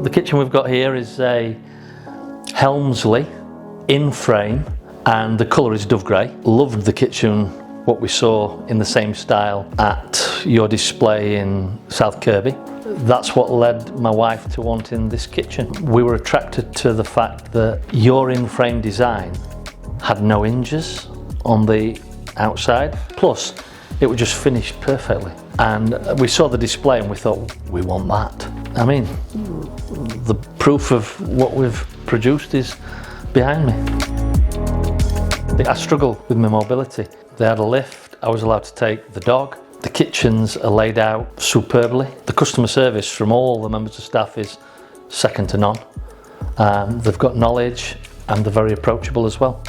the kitchen we've got here is a Helmsley Inframe, and the colour is dove grey. Loved the kitchen, what we saw in the same style at your display in South Kirby. That's what led my wife to wanting this kitchen. We were attracted to the fact that your in-frame design had no hinges on the outside, plus it would just finish perfectly. And we saw the display and we thought, we want that. I mean, the proof of what we've produced is behind me. I struggle with my mobility. They had a lift, I was allowed to take the dog. The kitchens are laid out superbly. The customer service from all the members of staff is second to none. They've got knowledge and they're very approachable as well.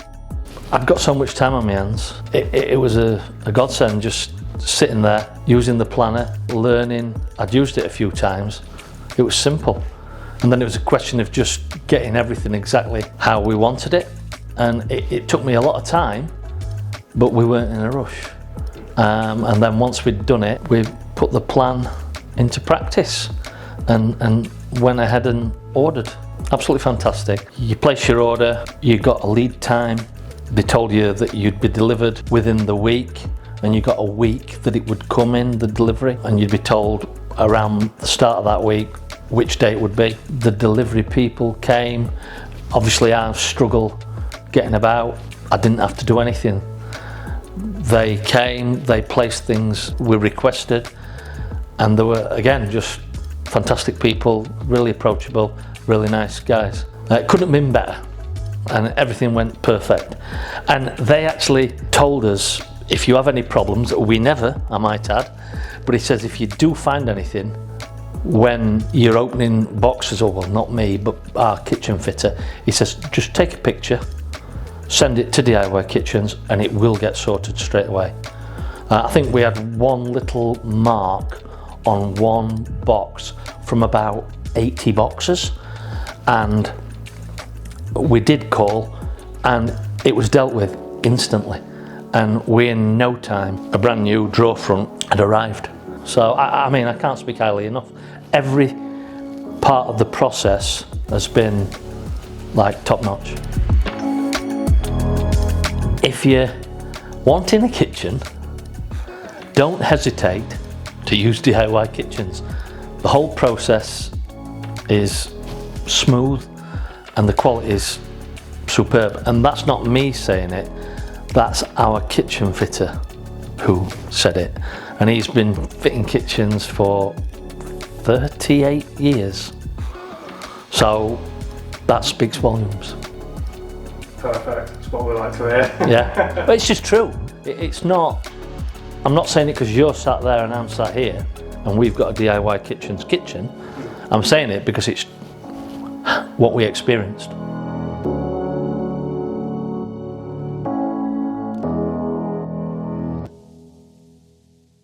I've got so much time on my hands. It was a godsend just sitting there, using the planner, learning. I'd used it a few times. It was simple. And then it was a question of just getting everything exactly how we wanted it. And it took me a lot of time, but we weren't in a rush. And then once we'd done it, we put the plan into practice and went ahead and ordered. Absolutely fantastic. You place your order, you got a lead time. They told you that you'd be delivered within the week, and you got a week that it would come in, the delivery, and you'd be told around the start of that week which day it would be. The delivery people came. Obviously I struggled getting about. I didn't have to do anything. They came, they placed things we requested, and they were, again, just fantastic people, really approachable, really nice guys. It couldn't have been better, and everything went perfect. And they actually told us, if you have any problems, we never, I might add, but he says if you do find anything when you're opening boxes, or well, not me, but our kitchen fitter, he says just take a picture, send it to DIY Kitchens, and it will get sorted straight away. I think we had one little mark on one box from about 80 boxes, and we did call and it was dealt with instantly, and we in no time, a brand new drawer front had arrived. So I mean, I can't speak highly enough. Every part of the process has been like top notch. If you're wanting a kitchen, don't hesitate to use DIY Kitchens. The whole process is smooth and the quality is superb. And that's not me saying it, that's our kitchen fitter who said it. And he's been fitting kitchens for 38 years. So that speaks volumes. Perfect, that's what we like to hear. Yeah, but it's just true. It's not, I'm not saying it because you're sat there and I'm sat here and we've got a DIY Kitchens kitchen. I'm saying it because it's what we experienced.